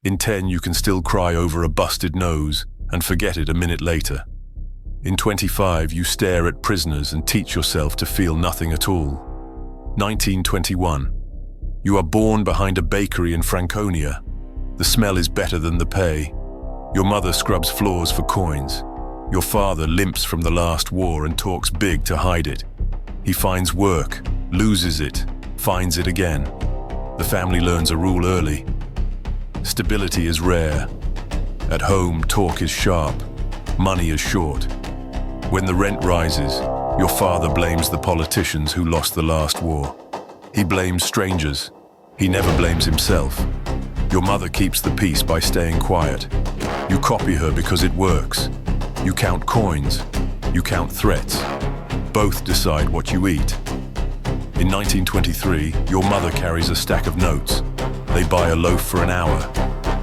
In 10, you can still cry over a busted nose and forget it a minute later. In 25, you stare at prisoners and teach yourself to feel nothing at all. 1921. You are born behind a bakery in Franconia. The smell is better than the pay. Your mother scrubs floors for coins. Your father limps from the last war and talks big to hide it. He finds work, loses it, finds it again. The family learns a rule early. Stability is rare. At home, talk is sharp. Money is short. When the rent rises, your father blames the politicians who lost the last war. He blames strangers. He never blames himself. Your mother keeps the peace by staying quiet. You copy her because it works. You count coins. You count threats. Both decide what you eat. In 1923, your mother carries a stack of notes. They buy a loaf for an hour.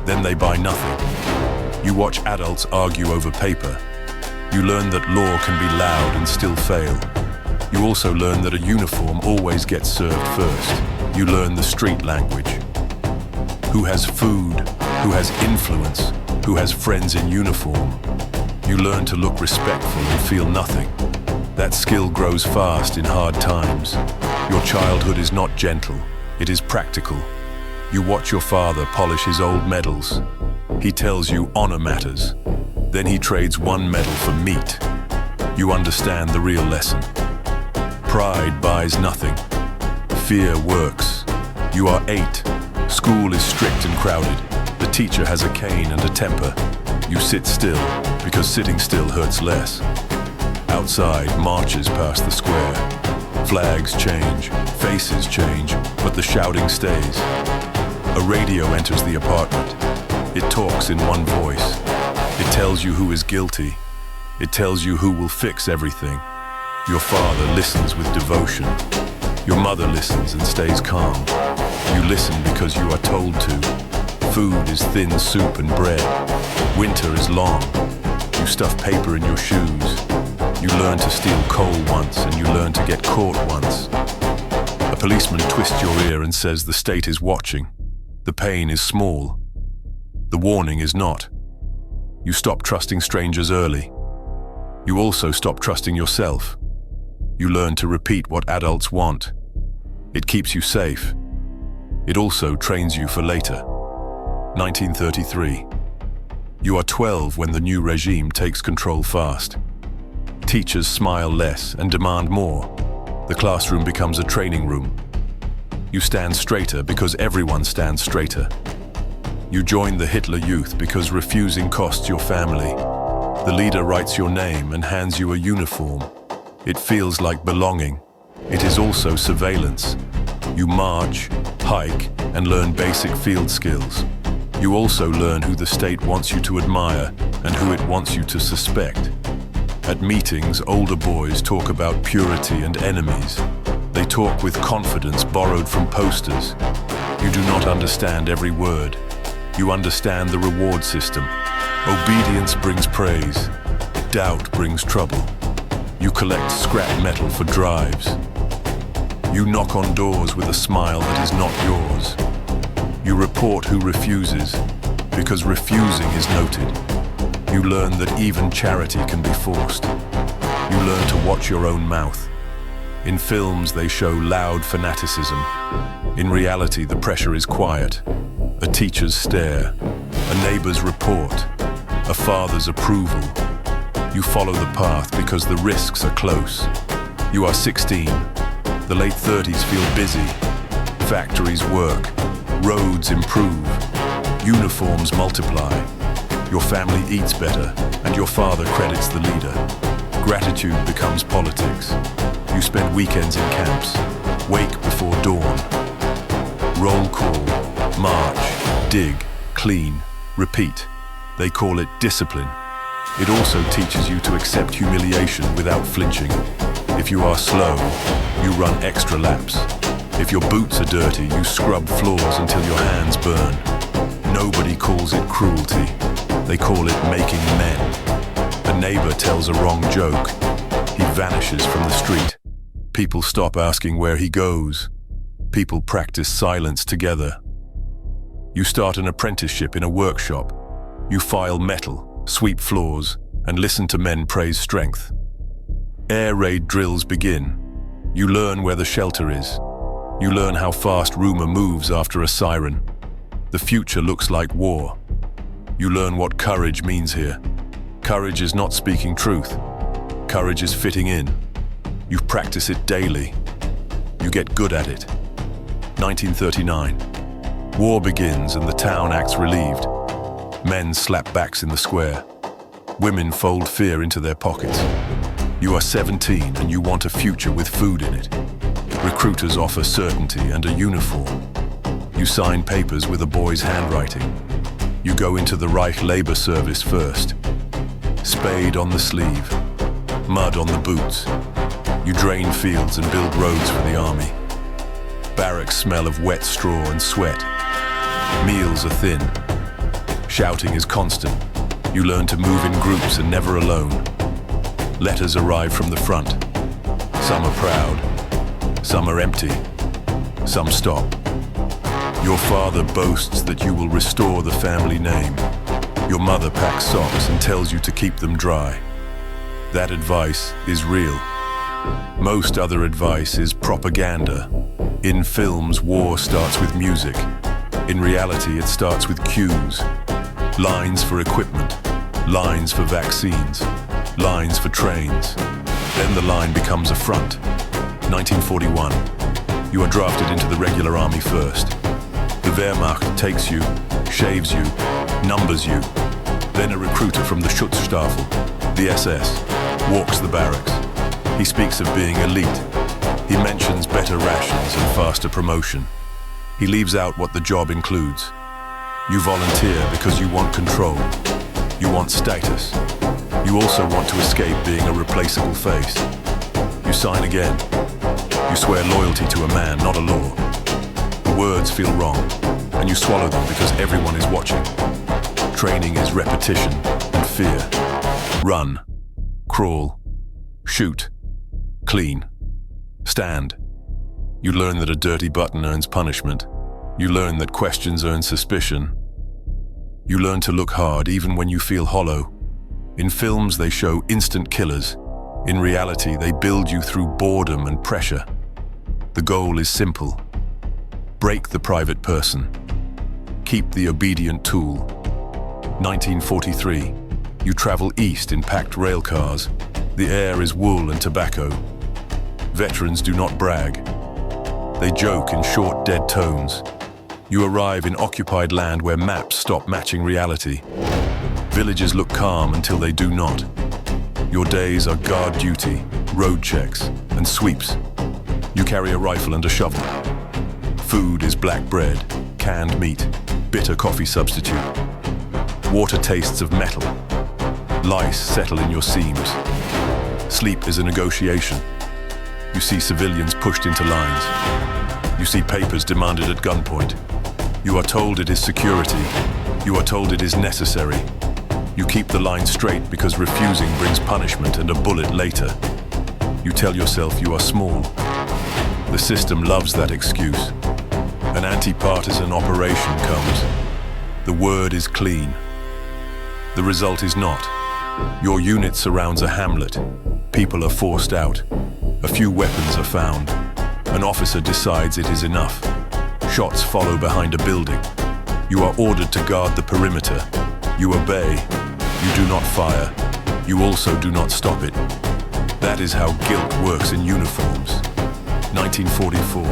Then they buy nothing. You watch adults argue over paper. You learn that law can be loud and still fail. You also learn that a uniform always gets served first. You learn the street language. Who has food? Who has influence? Who has friends in uniform? You learn to look respectful and feel nothing. That skill grows fast in hard times. Your childhood is not gentle, it is practical. You watch your father polish his old medals. He tells you honor matters. Then he trades one medal for meat. You understand the real lesson. Pride buys nothing. Fear works. You are 8. School is strict and crowded. The teacher has a cane and a temper. You sit still, because sitting still hurts less. Outside, marches past the square. Flags change, faces change, but the shouting stays. A radio enters the apartment. It talks in one voice. It tells you who is guilty. It tells you who will fix everything. Your father listens with devotion. Your mother listens and stays calm. You listen because you are told to. Food is thin soup and bread. Winter is long. You stuff paper in your shoes. You learn to steal coal once and you learn to get caught once. A policeman twists your ear and says the state is watching. The pain is small. The warning is not. You stop trusting strangers early. You also stop trusting yourself. You learn to repeat what adults want. It keeps you safe. It also trains you for later. 1933. You are 12 when the new regime takes control fast. Teachers smile less and demand more. The classroom becomes a training room. You stand straighter because everyone stands straighter. You join the Hitler Youth because refusing costs your family. The leader writes your name and hands you a uniform. It feels like belonging. It is also surveillance. You march, hike, and learn basic field skills. You also learn who the state wants you to admire and who it wants you to suspect. At meetings, older boys talk about purity and enemies. They talk with confidence borrowed from posters. You do not understand every word. You understand the reward system. Obedience brings praise. Doubt brings trouble. You collect scrap metal for drives. You knock on doors with a smile that is not yours. You report who refuses, because refusing is noted. You learn that even charity can be forced. You learn to watch your own mouth. In films, they show loud fanaticism. In reality, the pressure is quiet. A teacher's stare, a neighbor's report, a father's approval. You follow the path because the risks are close. You are 16. The late 30s feel busy. Factories work. Roads improve. Uniforms multiply. Your family eats better, and your father credits the leader. Gratitude becomes politics. You spend weekends in camps. Wake before dawn. Roll call. March. Dig. Clean. Repeat. They call it discipline. It also teaches you to accept humiliation without flinching. If you are slow, you run extra laps. If your boots are dirty, you scrub floors until your hands burn. Nobody calls it cruelty. They call it making men. A neighbor tells a wrong joke. He vanishes from the street. People stop asking where he goes. People practice silence together. You start an apprenticeship in a workshop. You file metal, sweep floors, and listen to men praise strength. Air raid drills begin. You learn where the shelter is. You learn how fast rumor moves after a siren. The future looks like war. You learn what courage means here. Courage is not speaking truth. Courage is fitting in. You practice it daily. You get good at it. 1939. War begins and the town acts relieved. Men slap backs in the square. Women fold fear into their pockets. You are 17 and you want a future with food in it. Recruiters offer certainty and a uniform. You sign papers with a boy's handwriting. You go into the Reich Labor Service first. Spade on the sleeve, mud on the boots. You drain fields and build roads for the army. Barracks smell of wet straw and sweat. Meals are thin. Shouting is constant. You learn to move in groups and never alone. Letters arrive from the front. Some are proud. Some are empty. Some stop. Your father boasts that you will restore the family name. Your mother packs socks and tells you to keep them dry. That advice is real. Most other advice is propaganda. In films, war starts with music. In reality, it starts with cues. Lines for equipment, lines for vaccines, lines for trains. Then the line becomes a front. 1941. You are drafted into the regular army first. The Wehrmacht takes you, shaves you, numbers you. Then a recruiter from the Schutzstaffel, the SS, walks the barracks. He speaks of being elite. He mentions better rations and faster promotion. He leaves out what the job includes. You volunteer because you want control. You want status. You also want to escape being a replaceable face. You sign again. You swear loyalty to a man, not a law. The words feel wrong, and you swallow them because everyone is watching. Training is repetition and fear. Run, crawl, shoot, clean, stand. You learn that a dirty button earns punishment. You learn that questions earn suspicion. You learn to look hard even when you feel hollow. In films, they show instant killers. In reality, they build you through boredom and pressure. The goal is simple. Break the private person. Keep the obedient tool. 1943. You travel east in packed rail cars. The air is wool and tobacco. Veterans do not brag. They joke in short, dead tones. You arrive in occupied land where maps stop matching reality. Villages look calm until they do not. Your days are guard duty, road checks, and sweeps. You carry a rifle and a shovel. Food is black bread, canned meat, bitter coffee substitute. Water tastes of metal. Lice settle in your seams. Sleep is a negotiation. You see civilians pushed into lines. You see papers demanded at gunpoint. You are told it is security. You are told it is necessary. You keep the line straight because refusing brings punishment and a bullet later. You tell yourself you are small. The system loves that excuse. An anti-partisan operation comes. The word is clean. The result is not. Your unit surrounds a hamlet. People are forced out. A few weapons are found. An officer decides it is enough. Shots follow behind a building. You are ordered to guard the perimeter. You obey. You do not fire. You also do not stop it. That is how guilt works in uniforms. 1944.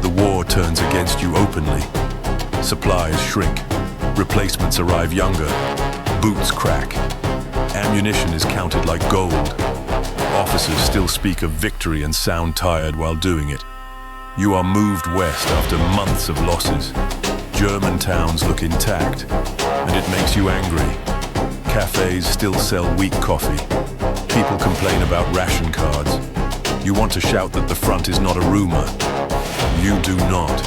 The war turns against you openly. Supplies shrink. Replacements arrive younger. Boots crack. Ammunition is counted like gold. Officers still speak of victory and sound tired while doing it. You are moved west after months of losses. German towns look intact, and it makes you angry. Cafes still sell weak coffee. People complain about ration cards. You want to shout that the front is not a rumor. You do not.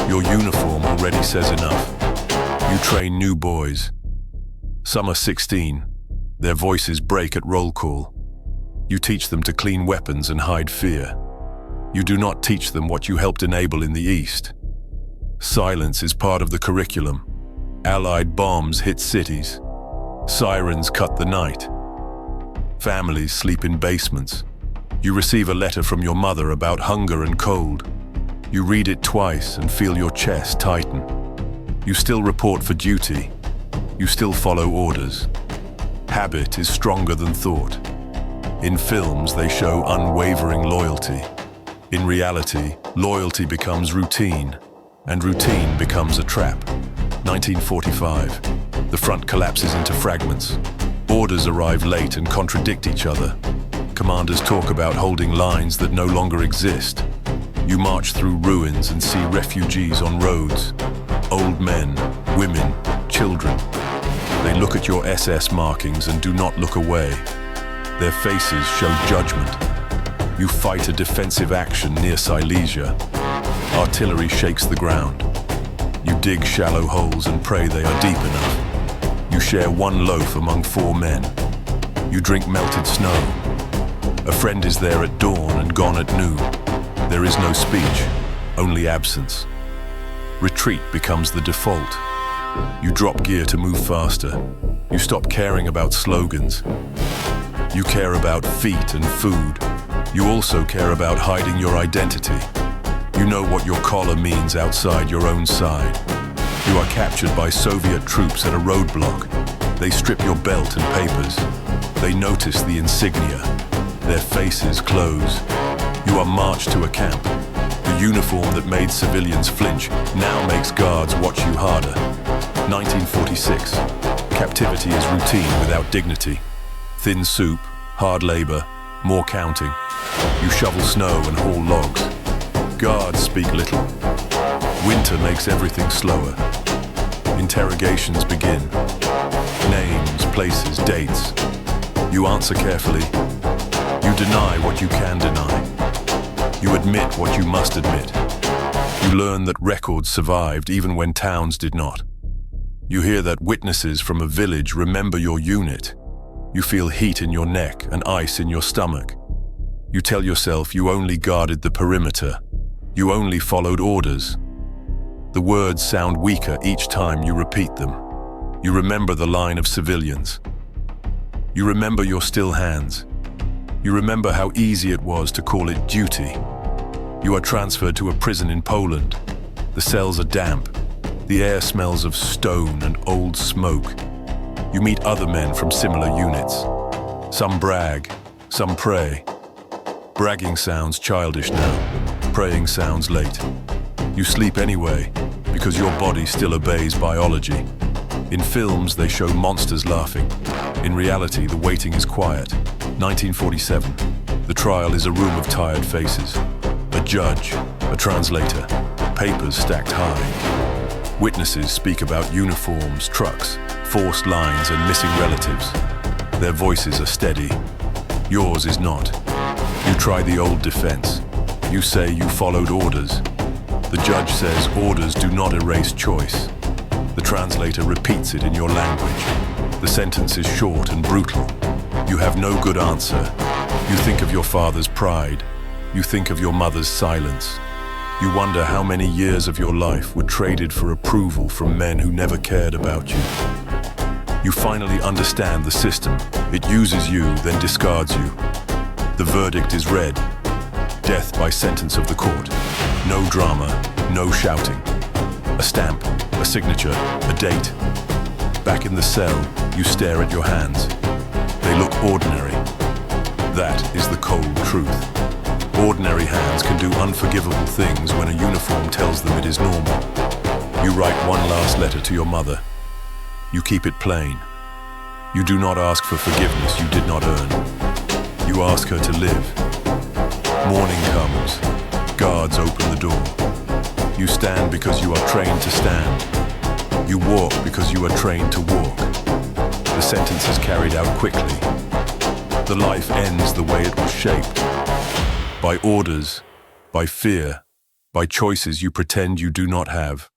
Your uniform already says enough. You train new boys. Some are 16. Their voices break at roll call. You teach them to clean weapons and hide fear. You do not teach them what you helped enable in the East. Silence is part of the curriculum. Allied bombs hit cities. Sirens cut the night. Families sleep in basements. You receive a letter from your mother about hunger and cold. You read it twice and feel your chest tighten. You still report for duty. You still follow orders. Habit is stronger than thought. In films, they show unwavering loyalty. In reality, loyalty becomes routine, and routine becomes a trap. 1945. The front collapses into fragments. Orders arrive late and contradict each other. Commanders talk about holding lines that no longer exist. You march through ruins and see refugees on roads. Old men, women, children. They look at your SS markings and do not look away. Their faces show judgment. You fight a defensive action near Silesia. Artillery shakes the ground. You dig shallow holes and pray they are deep enough. You share one loaf among 4 men. You drink melted snow. A friend is there at dawn and gone at noon. There is no speech, only absence. Retreat becomes the default. You drop gear to move faster. You stop caring about slogans. You care about feet and food. You also care about hiding your identity. You know what your collar means outside your own side. You are captured by Soviet troops at a roadblock. They strip your belt and papers. They notice the insignia. Their faces close. You are marched to a camp. The uniform that made civilians flinch now makes guards watch you harder. 1946. Captivity is routine without dignity. Thin soup, hard labor, more counting. You shovel snow and haul logs. Guards speak little. Winter makes everything slower. Interrogations begin. Names, places, dates. You answer carefully. You deny what you can deny. You admit what you must admit. You learn that records survived even when towns did not. You hear that witnesses from a village remember your unit. You feel heat in your neck and ice in your stomach. You tell yourself you only guarded the perimeter. You only followed orders. The words sound weaker each time you repeat them. You remember the line of civilians. You remember your still hands. You remember how easy it was to call it duty. You are transferred to a prison in Poland. The cells are damp. The air smells of stone and old smoke. You meet other men from similar units. Some brag, some pray. Bragging sounds childish now. Praying sounds late. You sleep anyway, because your body still obeys biology. In films, they show monsters laughing. In reality, the waiting is quiet. 1947. The trial is a room of tired faces. A judge, a translator, papers stacked high. Witnesses speak about uniforms, trucks, forced lines, and missing relatives. Their voices are steady. Yours is not. You try the old defense. You say you followed orders. The judge says orders do not erase choice. The translator repeats it in your language. The sentence is short and brutal. You have no good answer. You think of your father's pride. You think of your mother's silence. You wonder how many years of your life were traded for approval from men who never cared about you. You finally understand the system. It uses you, then discards you. The verdict is read. Death by sentence of the court. No drama, no shouting. A stamp, a signature, a date. Back in the cell, you stare at your hands. They look ordinary. That is the cold truth. Ordinary hands can do unforgivable things when a uniform tells them it is normal. You write one last letter to your mother. You keep it plain. You do not ask for forgiveness you did not earn. You ask her to live. Morning comes. Guards open the door. You stand because you are trained to stand. You walk because you are trained to walk. The sentence is carried out quickly. The life ends the way it was shaped. By orders, by fear, by choices you pretend you do not have.